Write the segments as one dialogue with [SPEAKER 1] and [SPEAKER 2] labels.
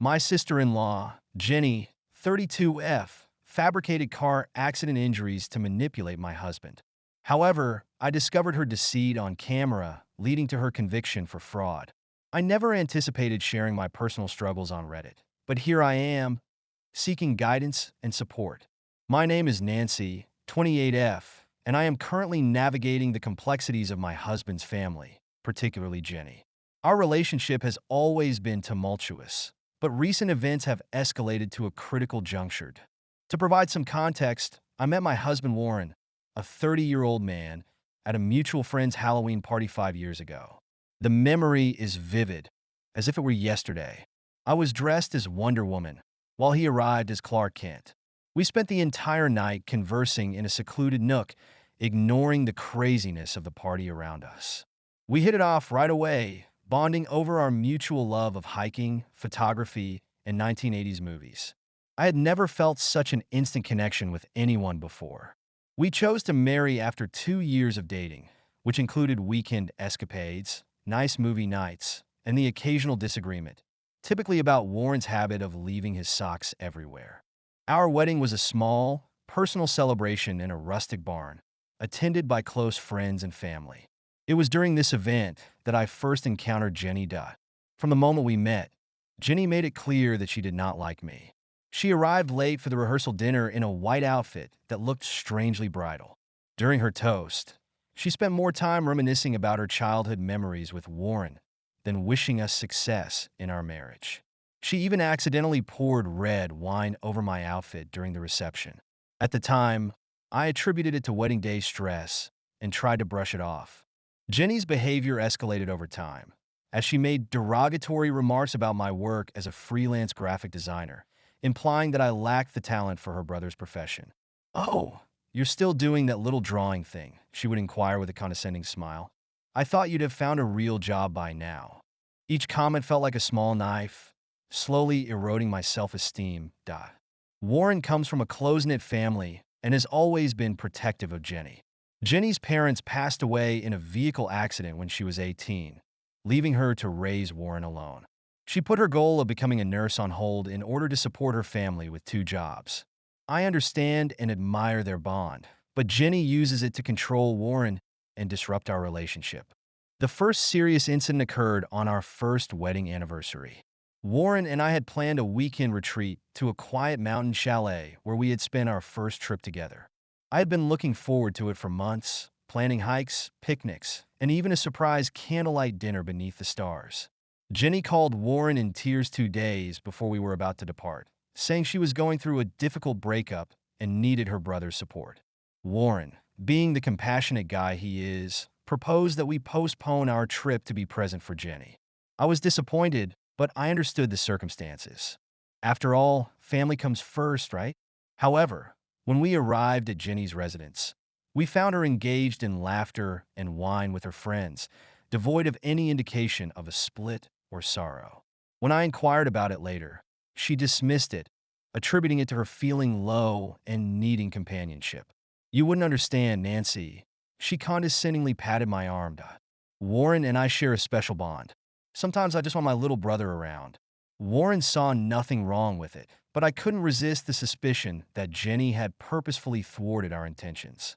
[SPEAKER 1] My sister-in-law, Jenny, 32F, fabricated car accident injuries to manipulate my husband. However, I discovered her deceit on camera, leading to her conviction for fraud. I never anticipated sharing my personal struggles on Reddit, but here I am, seeking guidance and support. My name is Nancy, 28F, and I am currently navigating the complexities of my husband's family, particularly Jenny. Our relationship has always been tumultuous, but recent events have escalated to a critical juncture. To provide some context, I met my husband Warren, a 30-year-old man, at a mutual friend's Halloween party 5 years ago. The memory is vivid, as if it were yesterday. I was dressed as Wonder Woman, while he arrived as Clark Kent. We spent the entire night conversing in a secluded nook, ignoring the craziness of the party around us. We hit it off right away, bonding over our mutual love of hiking, photography, and 1980s movies. I had never felt such an instant connection with anyone before. We chose to marry after 2 years of dating, which included weekend escapades, nice movie nights, and the occasional disagreement, typically about Warren's habit of leaving his socks everywhere. Our wedding was a small, personal celebration in a rustic barn, attended by close friends and family. It was during this event that I first encountered Jenny. From the moment we met, Jenny made it clear that she did not like me. She arrived late for the rehearsal dinner in a white outfit that looked strangely bridal. During her toast, she spent more time reminiscing about her childhood memories with Warren than wishing us success in our marriage. She even accidentally poured red wine over my outfit during the reception. At the time, I attributed it to wedding day stress and tried to brush it off. Jenny's behavior escalated over time, as she made derogatory remarks about my work as a freelance graphic designer, implying that I lacked the talent for her brother's profession. "Oh, you're still doing that little drawing thing," she would inquire with a condescending smile. "I thought you'd have found a real job by now." Each comment felt like a small knife, slowly eroding my self-esteem. Warren comes from a close-knit family and has always been protective of Jenny. Jenny's parents passed away in a vehicle accident when she was 18, leaving her to raise Warren alone. She put her goal of becoming a nurse on hold in order to support her family with 2 jobs. I understand and admire their bond, but Jenny uses it to control Warren and disrupt our relationship. The first serious incident occurred on our first wedding anniversary. Warren and I had planned a weekend retreat to a quiet mountain chalet where we had spent our first trip together. I had been looking forward to it for months, planning hikes, picnics, and even a surprise candlelight dinner beneath the stars. Jenny called Warren in tears 2 days before we were about to depart, saying she was going through a difficult breakup and needed her brother's support. Warren, being the compassionate guy he is, proposed that we postpone our trip to be present for Jenny. I was disappointed, but I understood the circumstances. After all, family comes first, right? However, when we arrived at Jenny's residence, we found her engaged in laughter and wine with her friends, devoid of any indication of a split or sorrow. When I inquired about it later, she dismissed it, attributing it to her feeling low and needing companionship. "You wouldn't understand, Nancy." She condescendingly patted my arm. "Warren and I share a special bond. Sometimes I just want my little brother around." Warren saw nothing wrong with it, but I couldn't resist the suspicion that Jenny had purposefully thwarted our intentions.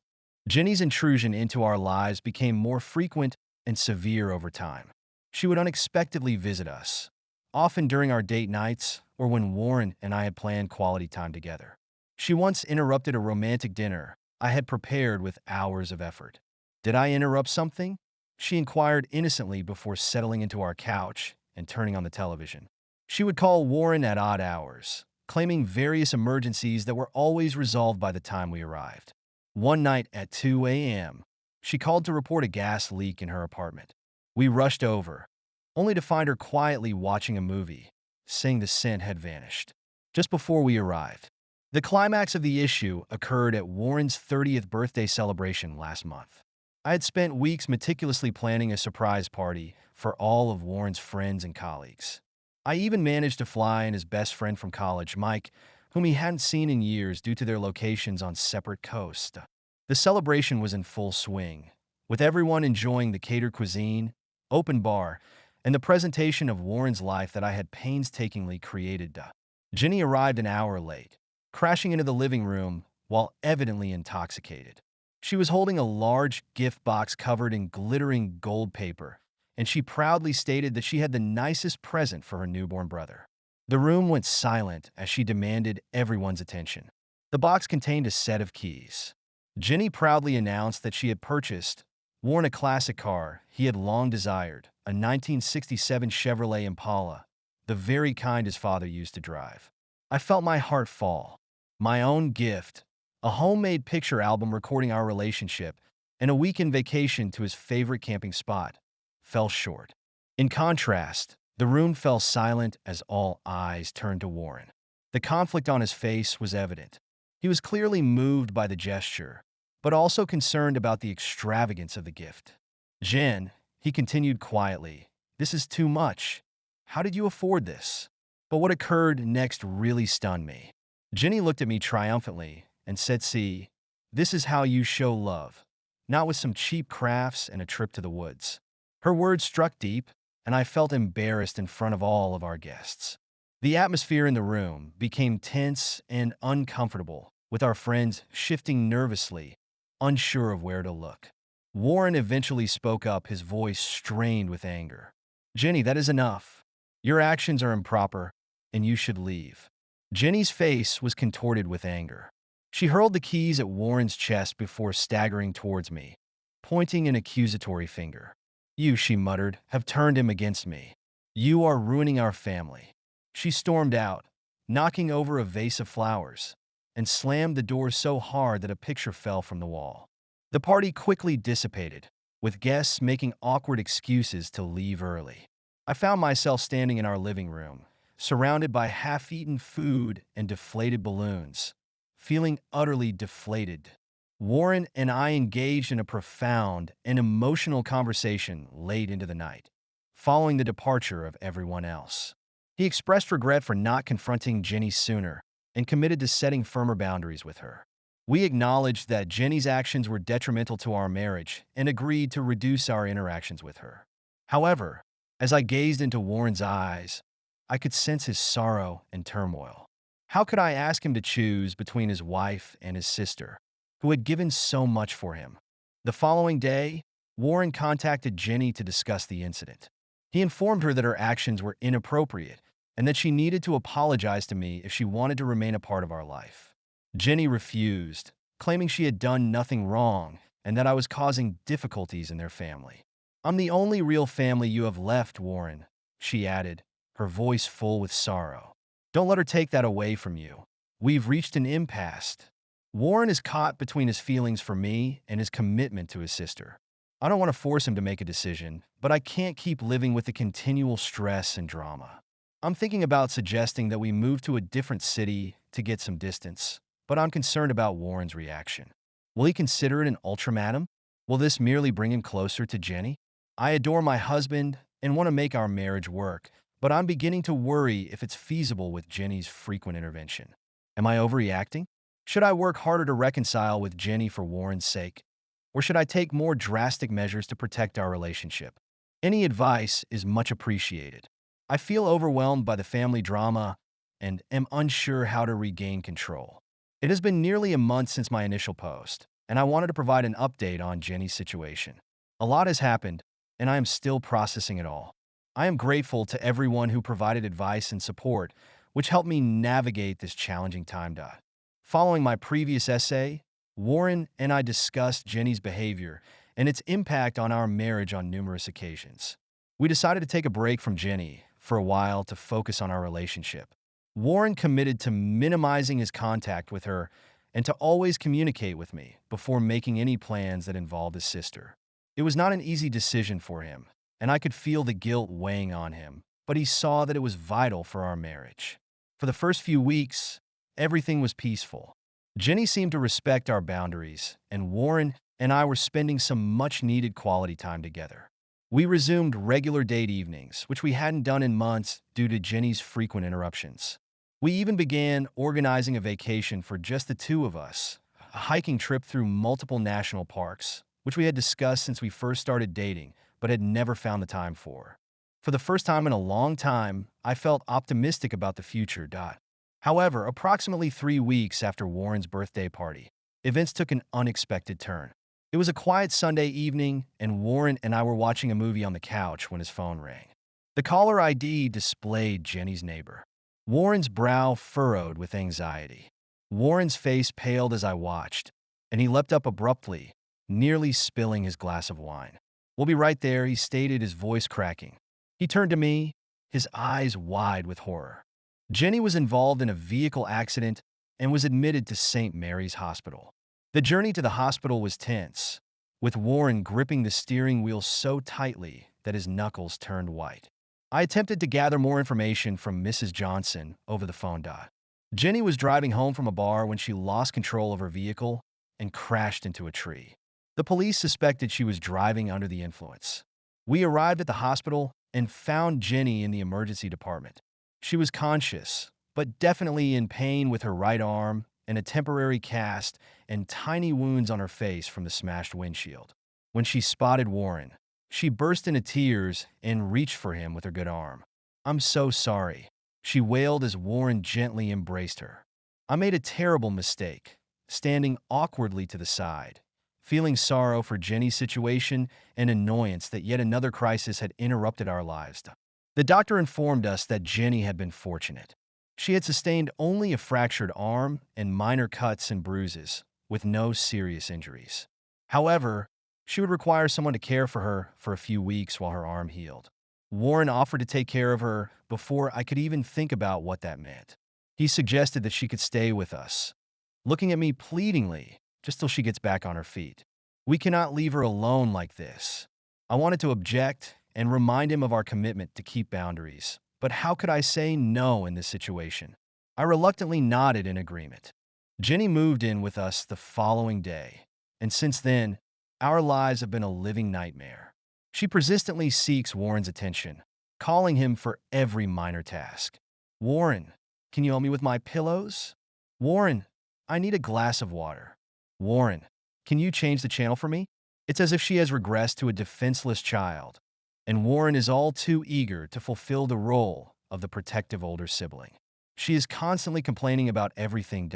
[SPEAKER 1] Jenny's intrusion into our lives became more frequent and severe over time. She would unexpectedly visit us, often during our date nights or when Warren and I had planned quality time together. She once interrupted a romantic dinner I had prepared with hours of effort. "Did I interrupt something?" she inquired innocently before settling into our couch and turning on the television. She would call Warren at odd hours, claiming various emergencies that were always resolved by the time we arrived. One night at 2 a.m., she called to report a gas leak in her apartment. We rushed over, only to find her quietly watching a movie, saying the scent had vanished. Just before we arrived, the climax of the issue occurred at Warren's 30th birthday celebration last month. I had spent weeks meticulously planning a surprise party for all of Warren's friends and colleagues. I even managed to fly in his best friend from college, Mike, whom he hadn't seen in years due to their locations on separate coasts. The celebration was in full swing, with everyone enjoying the catered cuisine, open bar, and the presentation of Warren's life that I had painstakingly created. Jenny arrived an hour late, crashing into the living room while evidently intoxicated. She was holding a large gift box covered in glittering gold paper, and she proudly stated that she had the nicest present for her newborn brother. The room went silent as she demanded everyone's attention. The box contained a set of keys. Jenny proudly announced that she had purchased Warren a classic car he had long desired, a 1967 Chevrolet Impala, the very kind his father used to drive. I felt my heart fall. My own gift, a homemade picture album recording our relationship, and a weekend vacation to his favorite camping spot, fell short. In contrast, the room fell silent as all eyes turned to Warren. The conflict on his face was evident. He was clearly moved by the gesture, but also concerned about the extravagance of the gift. "Jen," he continued quietly, "this is too much. How did you afford this?" But what occurred next really stunned me. Jenny looked at me triumphantly and said, "See, this is how you show love, not with some cheap crafts and a trip to the woods." Her words struck deep, and I felt embarrassed in front of all of our guests. The atmosphere in the room became tense and uncomfortable, with our friends shifting nervously, unsure of where to look. Warren eventually spoke up, his voice strained with anger. "Jenny, that is enough. Your actions are improper, and you should leave." Jenny's face was contorted with anger. She hurled the keys at Warren's chest before staggering towards me, pointing an accusatory finger. "You," she muttered, "have turned him against me. You are ruining our family." She stormed out, knocking over a vase of flowers, and slammed the door so hard that a picture fell from the wall. The party quickly dissipated, with guests making awkward excuses to leave early. I found myself standing in our living room, surrounded by half-eaten food and deflated balloons, feeling utterly deflated. Warren and I engaged in a profound and emotional conversation late into the night, following the departure of everyone else. He expressed regret for not confronting Jenny sooner and committed to setting firmer boundaries with her. We acknowledged that Jenny's actions were detrimental to our marriage and agreed to reduce our interactions with her. However, as I gazed into Warren's eyes, I could sense his sorrow and turmoil. How could I ask him to choose between his wife and his sister, who had given so much for him? The following day, Warren contacted Jenny to discuss the incident. He informed her that her actions were inappropriate and that she needed to apologize to me if she wanted to remain a part of our life. Jenny refused, claiming she had done nothing wrong and that I was causing difficulties in their family. "I'm the only real family you have left, Warren," she added, her voice full with sorrow. "Don't let her take that away from you. We've reached an impasse." Warren is caught between his feelings for me and his commitment to his sister. I don't want to force him to make a decision, but I can't keep living with the continual stress and drama. I'm thinking about suggesting that we move to a different city to get some distance, but I'm concerned about Warren's reaction. Will he consider it an ultimatum? Will this merely bring him closer to Jenny? I adore my husband and want to make our marriage work, but I'm beginning to worry if it's feasible with Jenny's frequent intervention. Am I overreacting? Should I work harder to reconcile with Jenny for Warren's sake? Or should I take more drastic measures to protect our relationship? Any advice is much appreciated. I feel overwhelmed by the family drama and am unsure how to regain control. It has been nearly a month since my initial post, and I wanted to provide an update on Jenny's situation. A lot has happened, and I am still processing it all. I am grateful to everyone who provided advice and support, which helped me navigate this challenging time. Following my previous essay, Warren and I discussed Jenny's behavior and its impact on our marriage on numerous occasions. We decided to take a break from Jenny for a while to focus on our relationship. Warren committed to minimizing his contact with her and to always communicate with me before making any plans that involved his sister. It was not an easy decision for him, and I could feel the guilt weighing on him, but he saw that it was vital for our marriage. For the first few weeks, everything was peaceful. Jenny seemed to respect our boundaries, and Warren and I were spending some much-needed quality time together. We resumed regular date evenings, which we hadn't done in months due to Jenny's frequent interruptions. We even began organizing a vacation for just the two of us, a hiking trip through multiple national parks, which we had discussed since we first started dating but had never found the time for. For the first time in a long time, I felt optimistic about the future. However, approximately 3 weeks after Warren's birthday party, events took an unexpected turn. It was a quiet Sunday evening, and Warren and I were watching a movie on the couch when his phone rang. The caller ID displayed Jenny's neighbor. Warren's brow furrowed with anxiety. Warren's face paled as I watched, and he leapt up abruptly, nearly spilling his glass of wine. "We'll be right there," he stated, his voice cracking. He turned to me, his eyes wide with horror. Jenny was involved in a vehicle accident and was admitted to St. Mary's Hospital. The journey to the hospital was tense, with Warren gripping the steering wheel so tightly that his knuckles turned white. I attempted to gather more information from Mrs. Johnson over the phone. Jenny was driving home from a bar when she lost control of her vehicle and crashed into a tree. The police suspected she was driving under the influence. We arrived at the hospital and found Jenny in the emergency department. She was conscious, but definitely in pain, with her right arm and a temporary cast and tiny wounds on her face from the smashed windshield. When she spotted Warren, she burst into tears and reached for him with her good arm. "I'm so sorry," she wailed as Warren gently embraced her. I made a terrible mistake, standing awkwardly to the side, feeling sorrow for Jenny's situation and annoyance that yet another crisis had interrupted our lives. The doctor informed us that Jenny had been fortunate. She had sustained only a fractured arm and minor cuts and bruises, with no serious injuries. However, she would require someone to care for her for a few weeks while her arm healed. Warren offered to take care of her before I could even think about what that meant. He suggested that she could stay with us, looking at me pleadingly, just till she gets back on her feet. "We cannot leave her alone like this." I wanted to object and remind him of our commitment to keep boundaries, but how could I say no in this situation? I reluctantly nodded in agreement. Jenny moved in with us the following day, and since then, our lives have been a living nightmare. She persistently seeks Warren's attention, calling him for every minor task. "Warren, can you help me with my pillows?" "Warren, I need a glass of water." "Warren, can you change the channel for me?" It's as if she has regressed to a defenseless child, and Warren is all too eager to fulfill the role of the protective older sibling. She is constantly complaining about everything.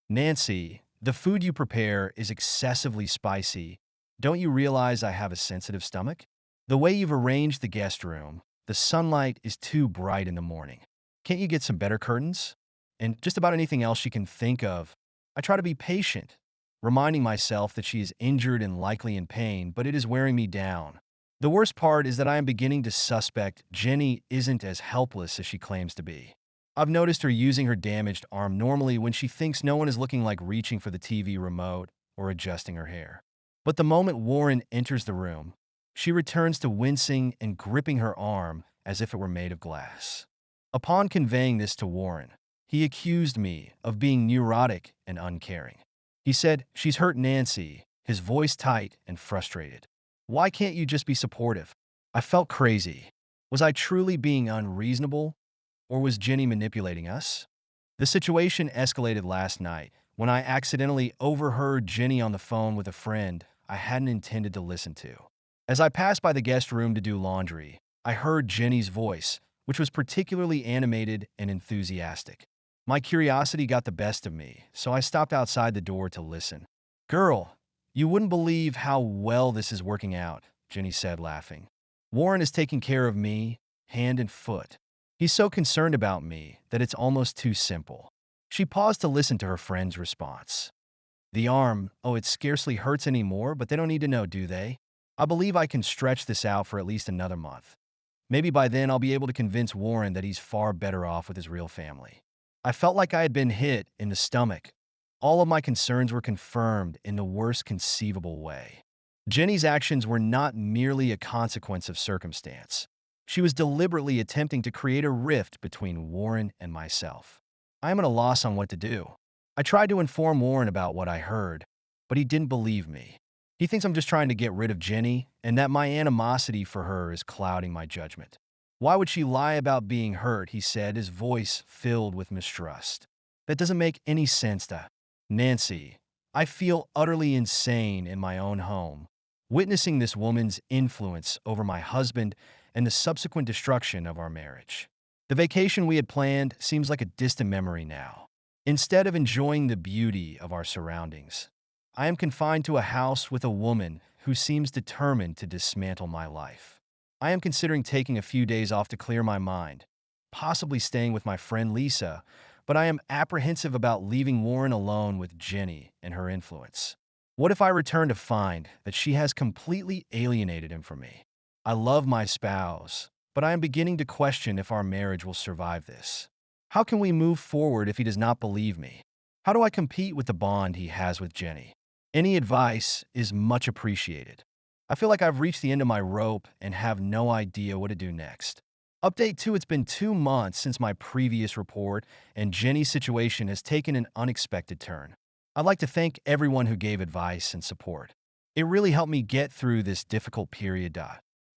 [SPEAKER 1] "Nancy, the food you prepare is excessively spicy. Don't you realize I have a sensitive stomach? The way you've arranged the guest room, the sunlight is too bright in the morning. Can't you get some better curtains?" And just about anything else she can think of. I try to be patient, reminding myself that she is injured and likely in pain, but it is wearing me down. The worst part is that I am beginning to suspect Jenny isn't as helpless as she claims to be. I've noticed her using her damaged arm normally when she thinks no one is looking, like reaching for the TV remote or adjusting her hair. But the moment Warren enters the room, she returns to wincing and gripping her arm as if it were made of glass. Upon conveying this to Warren, he accused me of being neurotic and uncaring. He said, "She's hurt Nancy," his voice tight and frustrated. "Why can't you just be supportive?" I felt crazy. Was I truly being unreasonable, or was Jenny manipulating us? The situation escalated last night when I accidentally overheard Jenny on the phone with a friend I hadn't intended to listen to. As I passed by the guest room to do laundry, I heard Jenny's voice, which was particularly animated and enthusiastic. My curiosity got the best of me, so I stopped outside the door to listen. "Girl, you wouldn't believe how well this is working out," Jenny said, laughing. "Warren is taking care of me, hand and foot. He's so concerned about me that it's almost too simple." She paused to listen to her friend's response. "The arm, oh, it scarcely hurts anymore, but they don't need to know, do they? I believe I can stretch this out for at least another month. Maybe by then I'll be able to convince Warren that he's far better off with his real family." I felt like I had been hit in the stomach. All of my concerns were confirmed in the worst conceivable way. Jenny's actions were not merely a consequence of circumstance. She was deliberately attempting to create a rift between Warren and myself. I am at a loss on what to do. I tried to inform Warren about what I heard, but he didn't believe me. He thinks I'm just trying to get rid of Jenny and that my animosity for her is clouding my judgment. "Why would she lie about being hurt?" he said, his voice filled with mistrust. "That doesn't make any sense. Nancy, I feel utterly insane in my own home, witnessing this woman's influence over my husband and the subsequent destruction of our marriage. The vacation we had planned seems like a distant memory now. Instead of enjoying the beauty of our surroundings, I am confined to a house with a woman who seems determined to dismantle my life. I am considering taking a few days off to clear my mind, possibly staying with my friend Lisa, but I am apprehensive about leaving Warren alone with Jenny and her influence. What if I return to find that she has completely alienated him from me? I love my spouse, but I am beginning to question if our marriage will survive this. How can we move forward if he does not believe me? How do I compete with the bond he has with Jenny? Any advice is much appreciated. I feel like I've reached the end of my rope and have no idea what to do next. Update 2: It's been 2 months since my previous report, and Jenny's situation has taken an unexpected turn. I'd like to thank everyone who gave advice and support. It really helped me get through this difficult period.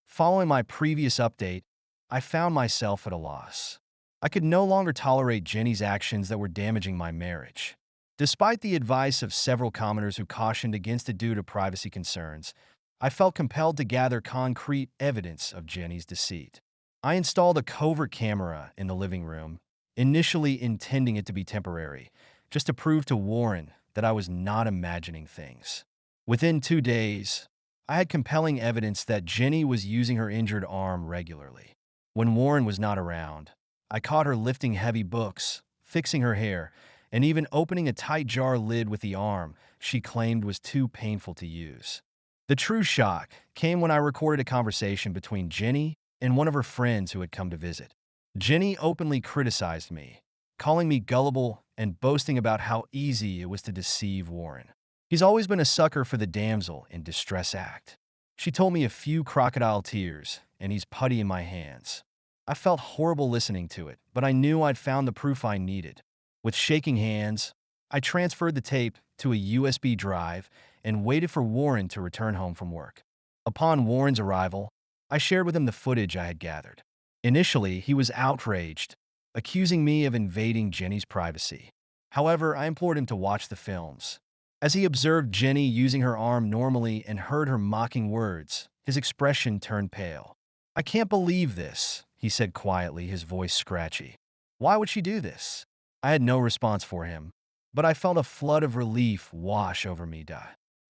[SPEAKER 1] Following my previous update, I found myself at a loss. I could no longer tolerate Jenny's actions that were damaging my marriage. Despite the advice of several commenters who cautioned against it due to privacy concerns, I felt compelled to gather concrete evidence of Jenny's deceit. I installed a covert camera in the living room, initially intending it to be temporary, just to prove to Warren that I was not imagining things. Within 2 days, I had compelling evidence that Jenny was using her injured arm regularly. When Warren was not around, I caught her lifting heavy books, fixing her hair, and even opening a tight jar lid with the arm she claimed was too painful to use. The true shock came when I recorded a conversation between Jenny and one of her friends who had come to visit. Jenny openly criticized me, calling me gullible and boasting about how easy it was to deceive Warren. He's always been a sucker for the damsel in distress act. She told me a few crocodile tears, and he's putty in my hands. I felt horrible listening to it, but I knew I'd found the proof I needed. With shaking hands, I transferred the tape to a USB drive and waited for Warren to return home from work. Upon Warren's arrival, I shared with him the footage I had gathered. Initially, he was outraged, accusing me of invading Jenny's privacy. However, I implored him to watch the films. As he observed Jenny using her arm normally and heard her mocking words, his expression turned pale. "I can't believe this," he said quietly, his voice scratchy. "Why would she do this?" I had no response for him, but I felt a flood of relief wash over me.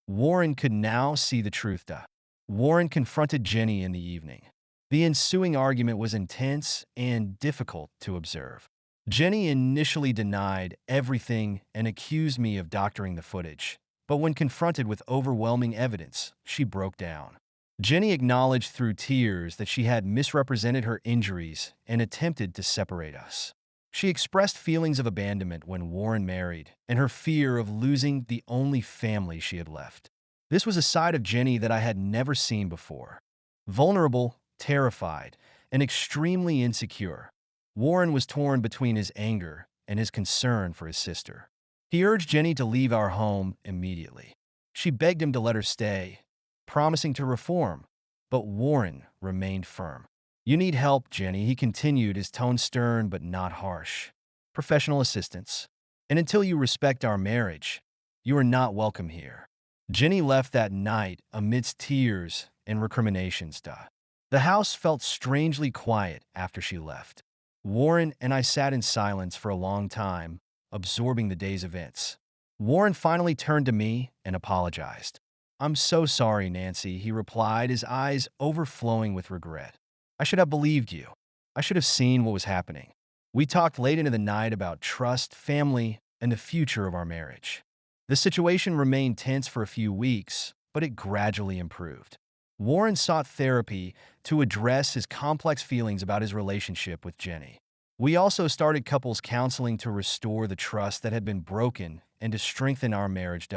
[SPEAKER 1] Warren could now see the truth. Warren confronted Jenny in the evening. The ensuing argument was intense and difficult to observe. Jenny initially denied everything and accused me of doctoring the footage, but when confronted with overwhelming evidence, she broke down. Jenny acknowledged through tears that she had misrepresented her injuries and attempted to separate us. She expressed feelings of abandonment when Warren married and her fear of losing the only family she had left. This was a side of Jenny that I had never seen before. Vulnerable, terrified, and extremely insecure, Warren was torn between his anger and his concern for his sister. He urged Jenny to leave our home immediately. She begged him to let her stay, promising to reform, but Warren remained firm. "You need help, Jenny," he continued, his tone stern but not harsh. "Professional assistance. And until you respect our marriage, you are not welcome here." Jenny left that night amidst tears and recriminations. The house felt strangely quiet after she left. Warren and I sat in silence for a long time, absorbing the day's events. Warren finally turned to me and apologized. "I'm so sorry, Nancy," he replied, his eyes overflowing with regret. "I should have believed you. I should have seen what was happening." We talked late into the night about trust, family, and the future of our marriage. The situation remained tense for a few weeks, but it gradually improved. Warren sought therapy to address his complex feelings about his relationship with Jenny. We also started couples counseling to restore the trust that had been broken and to strengthen our marriage.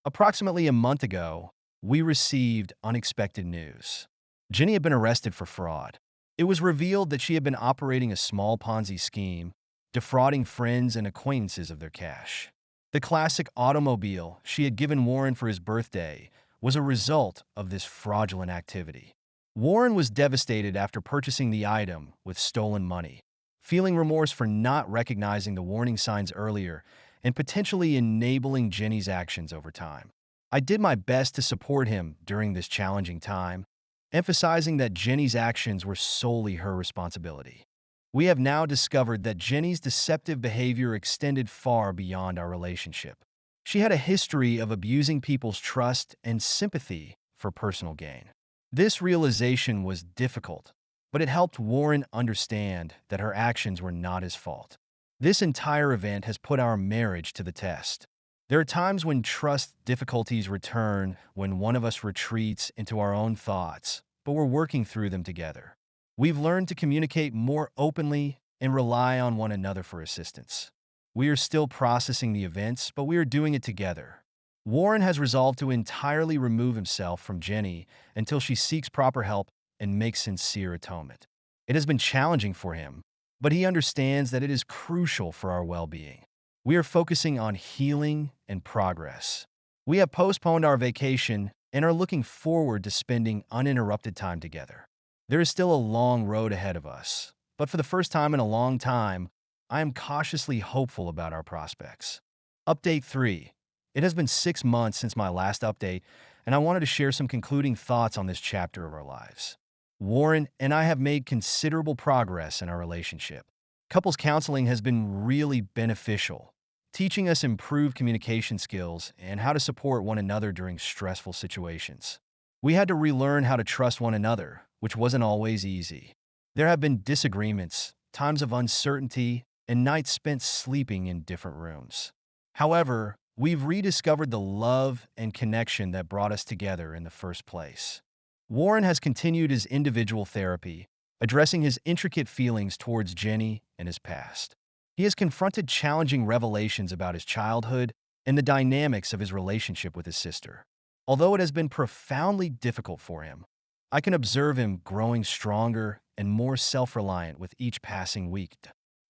[SPEAKER 1] Approximately a month ago, we received unexpected news. Jenny had been arrested for fraud. It was revealed that she had been operating a small Ponzi scheme, defrauding friends and acquaintances of their cash. The classic automobile she had given Warren for his birthday was a result of this fraudulent activity. Warren was devastated after purchasing the item with stolen money, feeling remorse for not recognizing the warning signs earlier and potentially enabling Jenny's actions over time. I did my best to support him during this challenging time, emphasizing that Jenny's actions were solely her responsibility. We have now discovered that Jenny's deceptive behavior extended far beyond our relationship. She had a history of abusing people's trust and sympathy for personal gain. This realization was difficult, but it helped Warren understand that her actions were not his fault. This entire event has put our marriage to the test. There are times when trust difficulties return, when one of us retreats into our own thoughts, but we're working through them together. We've learned to communicate more openly and rely on one another for assistance. We are still processing the events, but we are doing it together. Warren has resolved to entirely remove himself from Jenny until she seeks proper help and makes sincere atonement. It has been challenging for him, but he understands that it is crucial for our well-being. We are focusing on healing and progress. We have postponed our vacation and are looking forward to spending uninterrupted time together. There is still a long road ahead of us, but for the first time in a long time, I am cautiously hopeful about our prospects. Update 3. It has been 6 months since my last update, and I wanted to share some concluding thoughts on this chapter of our lives. Warren and I have made considerable progress in our relationship. Couples counseling has been really beneficial, teaching us improved communication skills and how to support one another during stressful situations. We had to relearn how to trust one another, which wasn't always easy. There have been disagreements, times of uncertainty, and nights spent sleeping in different rooms. However, we've rediscovered the love and connection that brought us together in the first place. Warren has continued his individual therapy, addressing his intricate feelings towards Jenny and his past. He has confronted challenging revelations about his childhood and the dynamics of his relationship with his sister. Although it has been profoundly difficult for him, I can observe him growing stronger and more self-reliant with each passing week.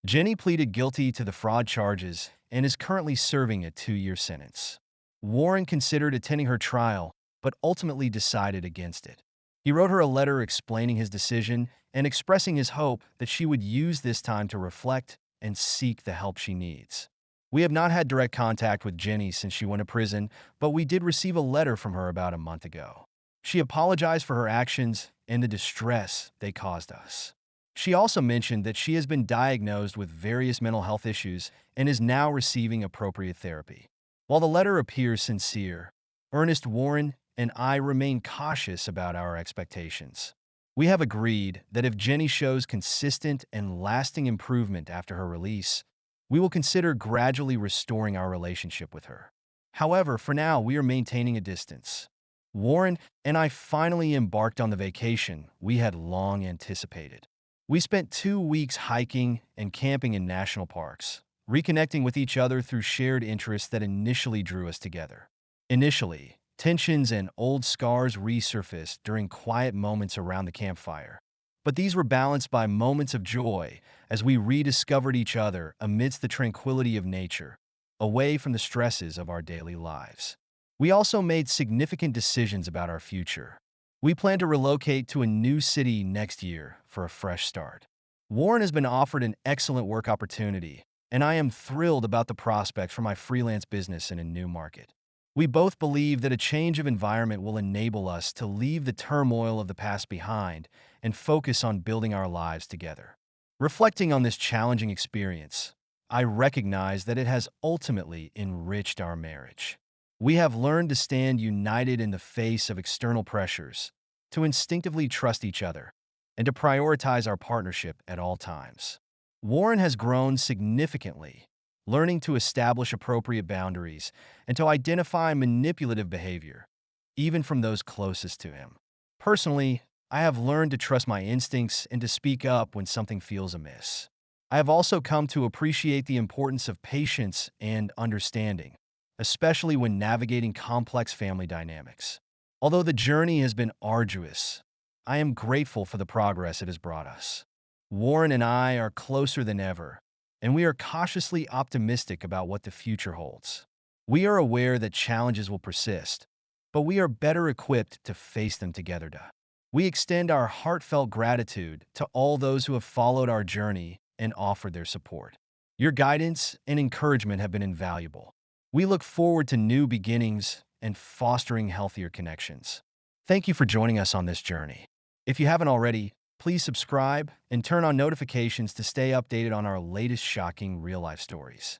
[SPEAKER 1] Jenny pleaded guilty to the fraud charges and is currently serving a 2-year sentence. Warren considered attending her trial, but ultimately decided against it. He wrote her a letter explaining his decision and expressing his hope that she would use this time to reflect and seek the help she needs. We have not had direct contact with Jenny since she went to prison, but we did receive a letter from her about a month ago. She apologized for her actions and the distress they caused us. She also mentioned that she has been diagnosed with various mental health issues and is now receiving appropriate therapy. While the letter appears sincere, Ernest, Warren, and I remain cautious about our expectations. We have agreed that if Jenny shows consistent and lasting improvement after her release, we will consider gradually restoring our relationship with her. However, for now, we are maintaining a distance. Warren and I finally embarked on the vacation we had long anticipated. We spent 2 weeks hiking and camping in national parks, reconnecting with each other through shared interests that initially drew us together. Initially, tensions and old scars resurfaced during quiet moments around the campfire, but these were balanced by moments of joy as we rediscovered each other amidst the tranquility of nature, away from the stresses of our daily lives. We also made significant decisions about our future. We plan to relocate to a new city next year for a fresh start. Warren has been offered an excellent work opportunity, and I am thrilled about the prospects for my freelance business in a new market. We both believe that a change of environment will enable us to leave the turmoil of the past behind and focus on building our lives together. Reflecting on this challenging experience, I recognize that it has ultimately enriched our marriage. We have learned to stand united in the face of external pressures, to instinctively trust each other, and to prioritize our partnership at all times. Warren has grown significantly, learning to establish appropriate boundaries and to identify manipulative behavior, even from those closest to him. Personally, I have learned to trust my instincts and to speak up when something feels amiss. I have also come to appreciate the importance of patience and understanding, especially when navigating complex family dynamics. Although the journey has been arduous, I am grateful for the progress it has brought us. Warren and I are closer than ever, and we are cautiously optimistic about what the future holds. We are aware that challenges will persist, but we are better equipped to face them together. We extend our heartfelt gratitude to all those who have followed our journey and offered their support. Your guidance and encouragement have been invaluable. We look forward to new beginnings and fostering healthier connections. Thank you for joining us on this journey. If you haven't already, please subscribe and turn on notifications to stay updated on our latest shocking real-life stories.